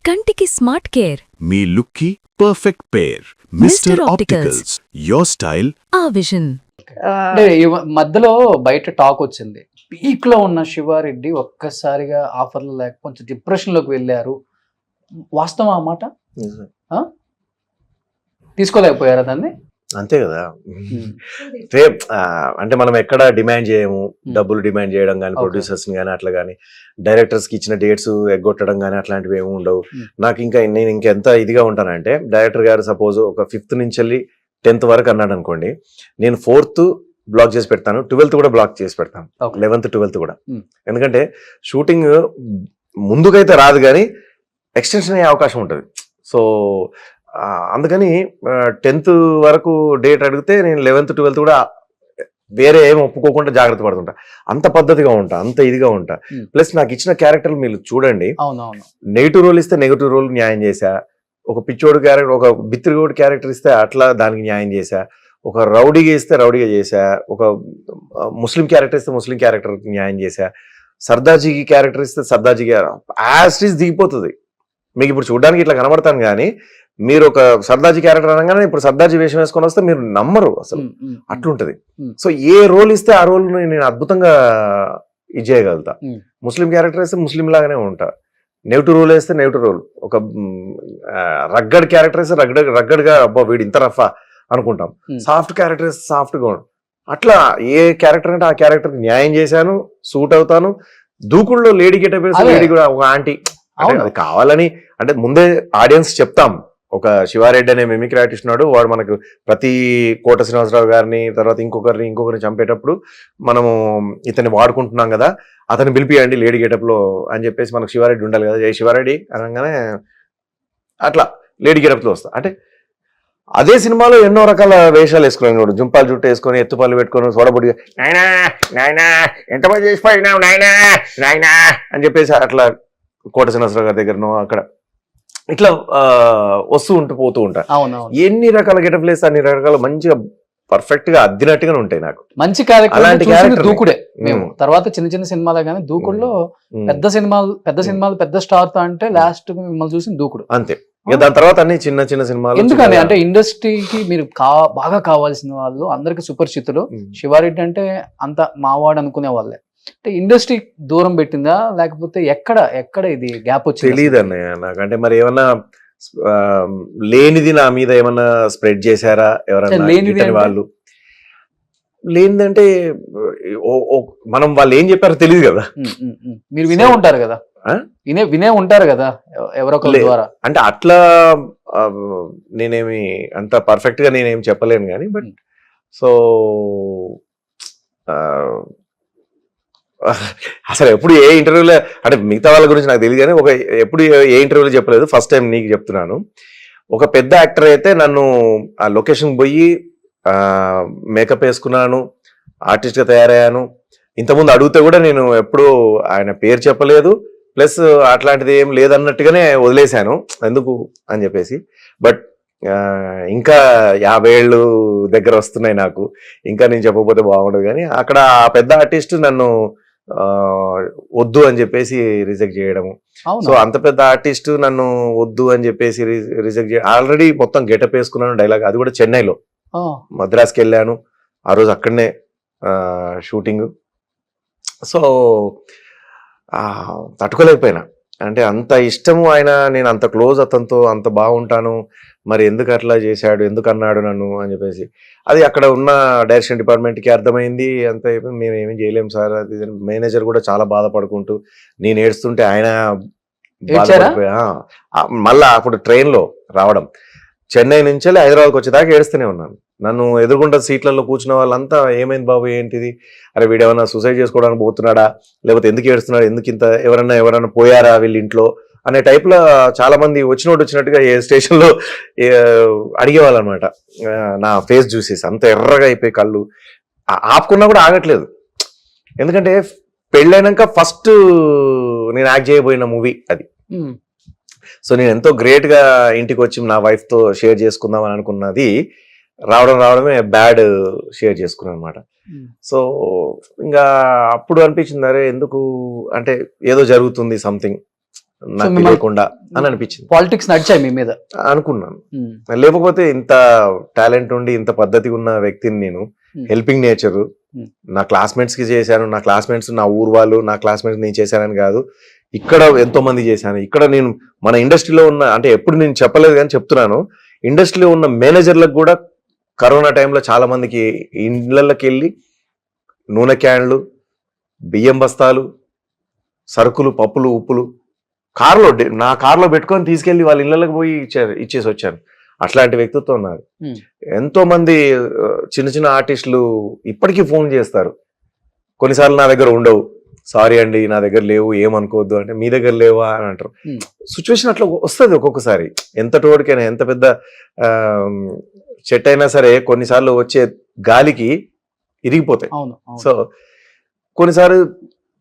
కంటికి smart care. మీ లుక్కి perfect pair. Mister Opticals, your style ఆ విజన్. అంటే ఈ మధ్యలో బయట టాక్ వచ్చింది, పీక్ లో ఉన్న శివారెడ్డి ఒక్కసారిగా ఆఫర్లు లేక కొంచెం డిప్రెషన్ లోకి వెళ్ళారు. వాస్తవం ఆ మాట? తీసుకోలేకపోయారా దాన్ని? అంతే కదా. అంటే మనం ఎక్కడ డిమాండ్ చేయము, డబ్బులు డిమాండ్ చేయడం కానీ, ప్రొడ్యూసర్స్ కానీ అట్లా కానీ, డైరెక్టర్స్ కి ఇచ్చిన డేట్స్ ఎగ్గొట్టడం కానీ అట్లాంటివి ఏమి ఉండవు. నాకు నేను ఇంకెంత ఇదిగా ఉంటానంటే, డైరెక్టర్ గారు సపోజ్ ఒక 5th నుంచి వెళ్ళి 10th వరకు అన్నాడు అనుకోండి, నేను 4th బ్లాక్ చేసి పెడతాను, 12th కూడా బ్లాక్ చేసి పెడతాను, 11th 12th కూడా. ఎందుకంటే షూటింగ్ ముందుకైతే రాదు కానీ ఎక్స్టెన్షన్ అయ్యే అవకాశం ఉంటుంది. సో అందుకని 10th వరకు డేట్ అడిగితే నేను 11th 12th కూడా వేరే ఏం ఒప్పుకోకుండా జాగ్రత్త పడుతుంటా. అంత పద్ధతిగా ఉంటా, అంత ఇదిగా ఉంటా. ప్లస్ నాకు ఇచ్చిన క్యారెక్టర్లు మీరు చూడండి, నెగిటివ్ రోల్ ఇస్తే నెగిటివ్ రోల్ న్యాయం చేశా, ఒక పిచ్చోడు క్యారెక్టర్, ఒక బిత్తిరిగోడు క్యారెక్టర్ ఇస్తే అట్లా దానికి న్యాయం చేశా, ఒక రౌడీగా ఇస్తే రౌడీగా చేశా, ఒక ముస్లిం క్యారెక్టర్ ఇస్తే ముస్లిం క్యారెక్టర్ న్యాయం చేశా, సర్దార్జీకి క్యారెక్టర్ ఇస్తే సర్దార్జీకి యాస్టీస్ దిగిపోతుంది. మీకు ఇప్పుడు చూడడానికి ఇట్లా కనబడతాను కానీ మీరు ఒక సర్దార్జీ క్యారెక్టర్ అనగానే ఇప్పుడు సర్దార్జీ వేషం వేసుకొని వస్తే మీరు నమ్మరు అసలు, అట్లుంటది. సో ఏ రోల్ ఇస్తే ఆ రోల్ నేను అద్భుతంగా ఇది చేయగలుగుతా. ముస్లిం క్యారెక్టర్ వేస్తే ముస్లిం లాగానే ఉంటా, నెగిటివ్ రోల్ వేస్తే నెగిటివ్ రోల్, ఒక రగ్గడ్ క్యారెక్టర్ వేస్తే రగ్గడ్ గా అబ్బా వీడు ఇంత రఫా అనుకుంటాం, సాఫ్ట్ క్యారెక్టర్ వేస్తే సాఫ్ట్ గా అట్లా ఏ క్యారెక్టర్ అంటే ఆ క్యారెక్టర్ న్యాయం చేశాను, సూట్ అవుతాను. దూకుడులో లేడీ గెటప్ వేస్తే లేడీ కూడా ఒక ఆంటీ అది కావాలని అంటే ముందే ఆడియన్స్ చెప్తాం. ఒక శివారెడ్డి అనే మిమిక్రీ ఆర్టిస్ట్ ఉన్నాడు, వాడు మనకు ప్రతి కోట శ్రీనివాసరావు గారిని తర్వాత ఇంకొకరిని చంపేటప్పుడు మనము ఇతన్ని వాడుకుంటున్నాం కదా, అతన్ని పిలిపియండి లేడీ గెటప్ లో అని చెప్పేసి మనకు శివారెడ్డి ఉండాలి కదా, జై శివారెడ్డి అనగానే అట్లా లేడీ గెటప్ లో వస్తా. అంటే అదే సినిమాలో ఎన్నో రకాల వేషాలు వేసుకున్నాడు, జుంపాలు జుట్టు వేసుకొని ఎత్తుపాలు పెట్టుకొని సోడబుడిగా నాయనా నాయనా ఎంతమంది చేసిపోయినావు నాయనా నాయనా అని చెప్పేసి అట్లా కోట శ్రీనివాసరావు గారి దగ్గరనో అక్కడ ఇట్లా వస్తూ పోతూ ఉంటా. ఎన్ని రకాల గెటప్లు వేస్తే అన్ని రకాల మంచిగా పర్ఫెక్ట్ గా అద్దినట్టుగానే ఉంటాయి నాకు. మంచి క్యారెక్టర్ దూకుడే. మేము తర్వాత చిన్న చిన్న సినిమాలే కానీ దూకుడులో పెద్ద సినిమాలు పెద్ద స్టార్ తో అంటే లాస్ట్ మిమ్మల్ని చూసి దూకుడు అంతే. దాని తర్వాత అన్ని చిన్న చిన్న సినిమాలు. ఎందుకని అంటే ఇండస్ట్రీకి మీరు బాగా కావాల్సిన వాళ్ళు అందరికి సుపరిచితులు. శివారెడ్డి అంటే అంత మావాడు అనుకునే వాళ్ళే. అంటే ఇండస్ట్రీ దూరం పెట్టిందా లేకపోతే ఎక్కడ ఇది గ్యాప్ వచ్చింది తెలియదు అన్నయ్య నాకు. అంటే మరి ఏమన్నా లేనిది నా మీద ఏమన్నా స్ప్రెడ్ చేశారా ఎవరన్నా వాళ్ళు? లేనిదంటే మనం వాళ్ళు ఏం చెప్పారో తెలియదు కదా. మీరు వినే ఉంటారు కదా, వినే ఉంటారు కదా ఎవరొకరి ద్వారా. అంటే అట్లా నేనేమి అంత పర్ఫెక్ట్ గా నేనేం చెప్పలేను కానీ బట్ సో అసలు ఎప్పుడు ఏ ఇంటర్వ్యూలో అంటే మిగతా వాళ్ళ గురించి నాకు తెలియదు కానీ ఎప్పుడు ఏ ఇంటర్వ్యూలో చెప్పలేదు, ఫస్ట్ టైం నీకు చెప్తున్నాను. ఒక పెద్ద యాక్టర్ అయితే నన్ను ఆ లొకేషన్ పోయి మేకప్ వేసుకున్నాను, ఆర్టిస్ట్ గా తయారయ్యాను. ఇంతకుముందు అడిగితే కూడా నేను ఎప్పుడు ఆయన పేరు చెప్పలేదు, ప్లస్ అట్లాంటిది ఏం లేదన్నట్టుగానే వదిలేశాను ఎందుకు అని చెప్పేసి. బట్ ఇంకా 50 ఏళ్ళు దగ్గర వస్తున్నాయి నాకు, ఇంకా నేను చెప్పకపోతే బాగుండదు కానీ అక్కడ ఆ పెద్ద ఆర్టిస్ట్ నన్ను వద్దు అని చెప్పేసి రిజెక్ట్ చేయడము. సో అంత పెద్ద ఆర్టిస్ట్ నన్ను వద్దు అని చెప్పేసి రిజెక్ట్ చేయడం. ఆల్రెడీ మొత్తం గెటప్ వేసుకున్నాను డైలాగ్, అది కూడా చెన్నైలో. మద్రాస్కి వెళ్ళాను ఆ రోజు, అక్కడనే షూటింగ్. సో తట్టుకోలేకపోయినా. అంటే అంత ఇష్టము ఆయన, నేను అంత క్లోజ్ అతనితో, అంత బాగుంటాను, మరి ఎందుకు అట్లా చేశాడు, ఎందుకు అన్నాడు నన్ను అని చెప్పేసి. అది అక్కడ ఉన్న డైరెక్షన్ డిపార్ట్మెంట్కి అర్థమైంది. అంత మేము ఏమీ చేయలేము సార్. అది మేనేజర్ కూడా చాలా బాధపడుకుంటూ, నేను ఏడుస్తుంటే ఆయన మళ్ళా అప్పుడు ట్రైన్లో రావడం, చెన్నై నుంచి హైదరాబాద్కి వచ్చేదాకా ఏడుస్తూనే ఉన్నాను. నన్ను ఎదుర్కొంటే సీట్లలో కూర్చున్న వాళ్ళంతా ఏమైంది బాబు ఏంటిది, అరే వీడేమన్నా సూసైడ్ చేసుకోవడానికి పోతున్నాడా, లేకపోతే ఎందుకు ఏడుస్తున్నాడు, ఎందుకు ఇంత ఎవరన్నా పోయారా వీళ్ళ ఇంట్లో అనే టైప్లో చాలా మంది వచ్చినట్టుగా ఏ స్టేషన్లో అడిగేవాళ్ళు అనమాట. నా ఫేస్ చూసేసి అంత ఎర్రగా అయిపోయి కళ్ళు ఆపుకున్నా కూడా ఆగట్లేదు. ఎందుకంటే పెళ్ళైనాక ఫస్ట్ నేను యాక్ట్ చేయబోయిన మూవీ అది. సో నేను ఎంతో గ్రేట్ గా ఇంటికి వచ్చి నా వైఫ్ తో షేర్ చేసుకుందాం అని అనుకున్నది రావడమే బ్యాడ్ షేర్ చేసుకున్నాను అనమాట. సో ఇంకా అప్పుడు అనిపించింది, అరే ఎందుకు అంటే ఏదో జరుగుతుంది సంథింగ్ నాకు మిమ్మల్ని- తెలియకుండా అని అనిపించింది. పాలిటిక్స్ నడిచాయి మీ మీద. అనుకున్నాను, లేకపోతే ఇంత టాలెంట్ ఉండి ఇంత పద్ధతి ఉన్న వ్యక్తిని నేను, హెల్పింగ్ నేచర్, నా క్లాస్మేట్స్ కి చేశాను, నా క్లాస్మేట్స్ నా ఊరు వాళ్ళు, నా క్లాస్మేట్స్ నేను చేశానని కాదు, ఇక్కడ ఎంతో మంది చేశాను. ఇక్కడ నేను మన ఇండస్ట్రీలో ఉన్న, అంటే ఎప్పుడు నేను చెప్పలేదు కానీ చెప్తున్నాను, ఇండస్ట్రీలో ఉన్న మేనేజర్లకు కూడా కరోనా టైంలో చాలా మందికి ఇళ్ళకి వెళ్ళి నూనె క్యాన్లు, బియ్యం బస్తాలు, సరుకులు, పప్పులు, ఉప్పులు నా కార్లో పెట్టుకొని తీసుకెళ్లి వాళ్ళ ఇళ్ళకి పోయి ఇచ్చేసి వచ్చాను. అట్లాంటి వ్యక్తిత్వం ఉన్నారు. ఎంతో మంది చిన్న చిన్న ఆర్టిస్టులు ఇప్పటికీ ఫోన్ చేస్తారు, కొన్నిసార్లు నా దగ్గర ఉండవు, సారీ అండి నా దగ్గర లేవు, ఏమనుకోవద్దు అంటే, మీ దగ్గర లేవా అని అంటారు. సిచ్యువేషన్ అట్లా వస్తుంది ఒక్కొక్కసారి. ఎంత తోడుకైనా, ఎంత పెద్ద చెట్టు అయినా సరే కొన్నిసార్లు వచ్చే గాలికి ఇరిగిపోతాయి. సో కొన్నిసార్లు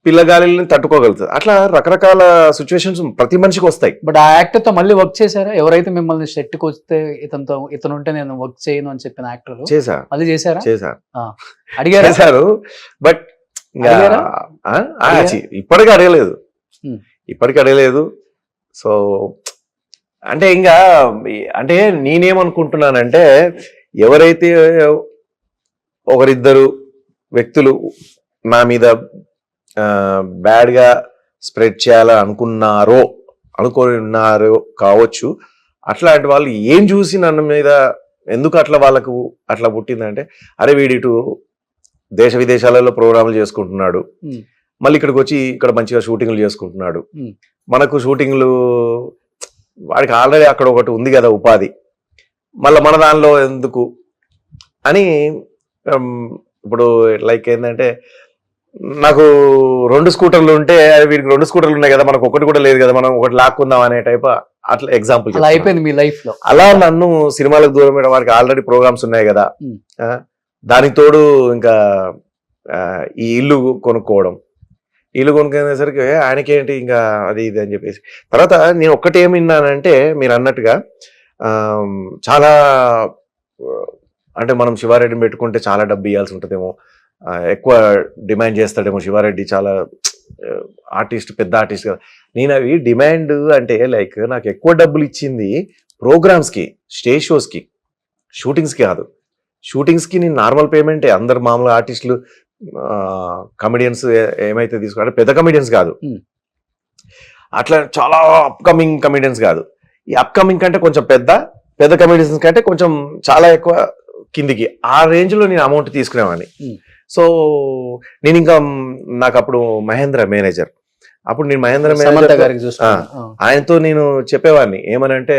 పిల్లగాలిని తట్టుకోగలుగుతుంది. అట్లా రకరకాల సిచ్యువేషన్స్ ప్రతి మనిషికి వస్తాయి. బట్ ఆ యాక్టర్ తో మళ్ళీ వర్క్ చేశారా? ఎవరైతే మిమ్మల్ని సెట్కి వస్తే ఇతను ఉంటే నేను వర్క్ చేయను అని చెప్పిన యాక్టర్ చేశా, మళ్ళీ చేశారు. అడిగారు చేశారు, బట్ ఇప్పటికీ అడగలేదు, ఇప్పటికీ అడగలేదు. సో అంటే ఇంకా అంటే నేనేమనుకుంటున్నానంటే, ఎవరైతే ఒకరిద్దరు వ్యక్తులు నా మీద బ్యాడ్ గా స్ప్రెడ్ చేయాలని అనుకున్నారో కావచ్చు, అట్లాంటి వాళ్ళు ఏం చూసి నన్ను మీద ఎందుకు అట్లా వాళ్ళకు అట్లా పుట్టిందంటే, అరే వీడిటు దేశ విదేశాలలో ప్రోగ్రాంలు చేసుకుంటున్నాడు, మళ్ళీ ఇక్కడికి వచ్చి ఇక్కడ మంచిగా షూటింగ్లు చేసుకుంటున్నాడు, మనకు షూటింగ్లు, వాడికి ఆల్రెడీ అక్కడ ఒకటి ఉంది కదా ఉపాధి, మళ్ళీ మన దానిలో ఎందుకు అని. ఇప్పుడు లైక్ ఏంటంటే, నాకు 2 స్కూటర్లు ఉంటే వీడికి 2 స్కూటర్లు ఉన్నాయి కదా, మనకు ఒకటి కూడా లేదు కదా, మనం ఒకటి లాక్కుందాం అనే టైప్ అట్లా ఎగ్జాంపుల్ అయిపోయింది మీ లైఫ్ లో. అలా నన్ను సినిమాలకు దూరం పెట్టడం, వాడికి ఆల్రెడీ ప్రోగ్రామ్స్ ఉన్నాయి కదా, దానికి తోడు ఇంకా ఈ ఇల్లు కొనుక్కోవడం, ఇల్లు కొనుక్కునేసరికి ఆయనకేంటి ఇంకా అది ఇది అని చెప్పేసి. తర్వాత నేను ఒక్కటి ఏమి విన్నానంటే, మీరు అన్నట్టుగా చాలా అంటే మనం శివారెడ్డిని పెట్టుకుంటే చాలా డబ్బు ఇవ్వాల్సి ఉంటుందేమో, ఎక్కువ డిమాండ్ చేస్తాడేమో శివారెడ్డి, చాలా ఆర్టిస్ట్, పెద్ద ఆర్టిస్ట్ కదా. నేను అవి డిమాండ్ అంటే లైక్ నాకు ఎక్కువ డబ్బులు ఇచ్చింది ప్రోగ్రామ్స్కి, స్టేజ్ షోస్కి, షూటింగ్స్కి కాదు. షూటింగ్స్కి నేను నార్మల్ పేమెంటే, అందరు మామూలు ఆర్టిస్టులు, కమెడియన్స్ ఏమైతే తీసుకుంటే పెద్ద కమెడియన్స్ కాదు, అట్లా చాలా అప్కమింగ్ కమెడియన్స్ కాదు, ఈ అప్కమింగ్ కంటే కొంచెం పెద్ద కమెడియన్స్ కంటే కొంచెం చాలా ఎక్కువ కిందికి, ఆ రేంజ్ లో నేను అమౌంట్ తీసుకునేవాడిని. సో నేను ఇంకా నాకు అప్పుడు మహేంద్ర మేనేజర్, అప్పుడు నేను మహేంద్ర మేనేజర్ ఆయనతో నేను చెప్పేవాడిని ఏమనంటే,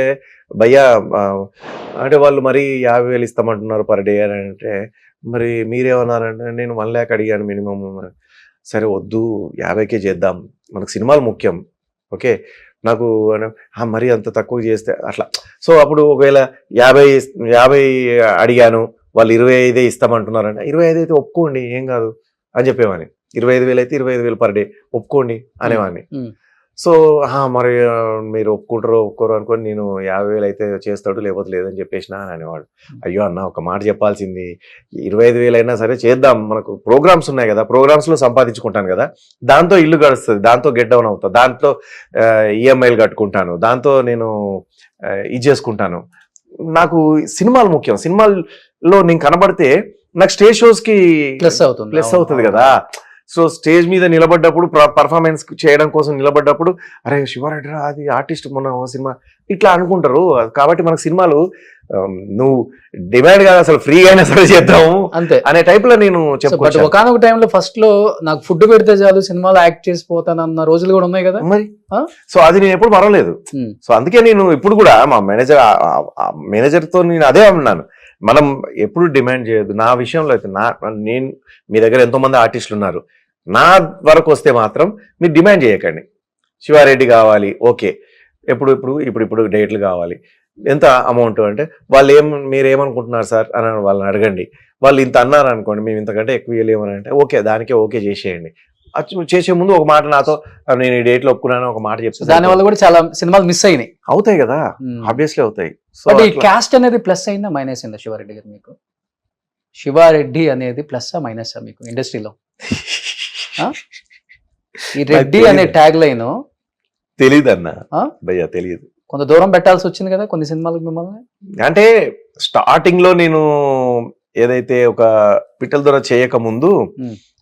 భయ్యా అంటే వాళ్ళు మరి 50,000 ఇస్తామంటున్నారు పర్ డే అని అంటే, మరి మీరేమన్నారంటే, నేను 1 lakh అడిగాను మినిమం. సరే వద్దు 50K చేద్దాం, మనకు సినిమాలు ముఖ్యం, ఓకే నాకు మరీ అంత తక్కువ చేస్తే అట్లా. సో అప్పుడు ఒకవేళ 50 అడిగాను, వాళ్ళు 25 ఇస్తామంటున్నారంటే, 25 అయితే ఒప్పుకోండి ఏం కాదు అని చెప్పేవాడిని. 25,000 అయితే 25,000 పర్ డే ఒప్పుకోండి అనేవాడిని. సో మరి మీరు ఒప్పుకోరు అనుకోని నేను 50,000 అయితే చేస్తాడు, లేకపోతే లేదని చెప్పేసిన అని అనేవాడు. అయ్యో అన్న ఒక మాట చెప్పాల్సింది, 25,000 అయినా సరే చేద్దాం, మనకు ప్రోగ్రామ్స్ ఉన్నాయి కదా, ప్రోగ్రామ్స్ లో సంపాదించుకుంటాను కదా, దాంతో ఇల్లు గడుస్తుంది, దాంతో గెట్ డౌన్ అవుతా, దాంతో ఈఎంఐలు కట్టుకుంటాను, దాంతో నేను ఇది చేసుకుంటాను. నాకు సినిమాలు ముఖ్యం, సినిమాల్లో నేను కనబడితే నాకు స్టేజ్ షోస్ కి ప్లస్ అవుతుంది కదా. సో స్టేజ్ మీద నిలబడ్డప్పుడు, పర్ఫార్మెన్స్ చేయడం కోసం నిలబడ్డప్పుడు, అరే శివారెడ్డి అది ఆర్టిస్ట్ మొన్న సినిమా ఇట్లా అనుకుంటారు. కాబట్టి మనకు సినిమాలు నువ్వు డిమాండ్ కాదు, అసలు ఫ్రీగా అయినా సరే చేద్దాము అంతే అనే టైప్ లో నేను చెప్పొచ్చు. ఒకనొక టైంలో ఫస్ట్ లో నాకు ఫుడ్ పెడితే చాలు సినిమాలో యాక్ట్ చేసిపోతానన్న రోజులు కూడా ఉన్నాయి కదా మరి. సో అది నేను ఎప్పుడు పర్వాలేదు. సో అందుకే నేను ఇప్పుడు కూడా మా మేనేజర్ తో నేను అదే అన్నాను, మనం ఎప్పుడు డిమాండ్ చేయొద్దు. నా విషయంలో అయితే నేను మీ దగ్గర ఎంతో మంది ఆర్టిస్టులు ఉన్నారు, నా వరకు వస్తే మాత్రం మీరు డిమాండ్ చేయకండి. శివారెడ్డి కావాలి, ఓకే, ఇప్పుడు డేట్లు కావాలి, ఎంత అమౌంట్ అంటే వాళ్ళు మీరేమనుకుంటున్నారు సార్ అని వాళ్ళని అడగండి. వాళ్ళు ఇంత అన్నారు అనుకోండి, మేము ఇంతకంటే ఎక్కువ ఇవ్వలేమని అంటే ఓకే, దానికే ఓకే చేసేయండి. చేసే ముందు ఒక మాట నాతో, నేను ఈ డేట్ లో ఒప్పుకున్నాను ఒక మాట చెప్తాను. దాని వల్ల కూడా చాలా సినిమాలు మిస్ అయినాయి. అవుతాయి కదా, ఆబ్వియస్లీ అవుతాయి. సో ఈ కాస్ట్ అనేది ప్లస్ అయిందా మైనస్ అయిందా శివారెడ్డి గారు మీకు? శివారెడ్డి అనేది ప్లస్ మైనస్ మీకు ఇండస్ట్రీలో? ఈ రెడ్డి అనే ట్యాగ్ లైన్ తెలీదు అన్న ఆ? భయ్యా తెలియదు. కొంత దూరం పెట్టాల్సి వచ్చింది కదా కొన్ని సినిమాలకు మిమ్మల్ని. అంటే స్టార్టింగ్ లో నేను ఏదైతే ఒక పిట్టల దొర చేయక ముందు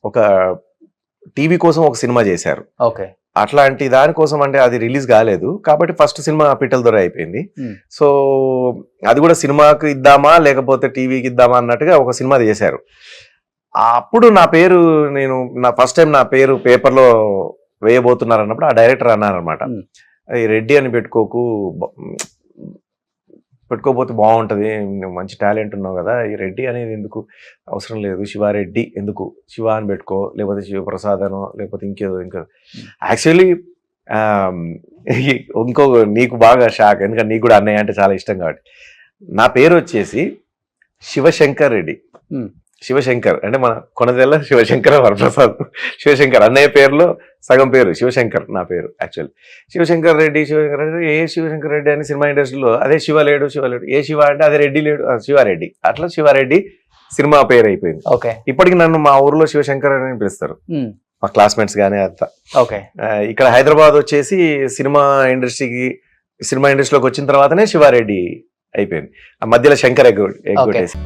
ఒక టీవీ కోసం ఒక సినిమా చేశారు. ఓకే. అట్లాంటి దానికోసం అంటే అది రిలీజ్ కాలేదు కాబట్టి ఫస్ట్ సినిమా పిట్టల దొర అయిపోయింది. సో అది కూడా సినిమాకి ఇద్దామా లేకపోతే టీవీకి ఇద్దామా అన్నట్టుగా ఒక సినిమా చేశారు. అప్పుడు నా పేరు నా ఫస్ట్ టైం నా పేరు పేపర్లో వేయబోతున్నారు అన్నప్పుడు ఆ డైరెక్టర్ అన్నారు అనమాట, రెడ్డి అని పెట్టుకోపోతే బాగుంటది, నువ్వు మంచి టాలెంట్ ఉన్నావు కదా, ఈ రెడ్డి అనేది ఎందుకు అవసరం లేదు, శివారెడ్డి ఎందుకు, శివ అని పెట్టుకో, లేకపోతే శివప్రసాద్ అనో లేకపోతే ఇంకేదో. యాక్చువల్లీ ఇంకో నీకు బాగా షాక్, ఎందుకంటే నీకు కూడా అన్నయ్య అంటే చాలా ఇష్టం కాబట్టి. నా పేరు వచ్చేసి శివశంకర్ రెడ్డి. శివశంకర్ అంటే మన కొనదెల్ల శివశంకర వరప్రసాద్. శివశంకర్ అన్నయ్య పేరులో సగం పేరు శివశంకర్. నా పేరు యాక్చువల్లీ శివశంకర్ రెడ్డి. శివశంకర్ రెడ్డి అని సినిమా ఇండస్ట్రీలో అదే శివ లేడు ఏ శివ అంటే అదే రెడ్డి లేడు శివారెడ్డి, అట్లా శివారెడ్డి సినిమా పేరు అయిపోయింది. ఇప్పటికి నన్ను మా ఊర్లో శివశంకర్ అని పిలుస్తారు మా క్లాస్మేట్స్ గానీ అంతా. ఇక్కడ హైదరాబాద్ వచ్చేసి సినిమా ఇండస్ట్రీలోకి వచ్చిన తర్వాతనే శివారెడ్డి అయిపోయింది. ఆ మధ్యలో శంకర్ ఎగ్గొట్టేసి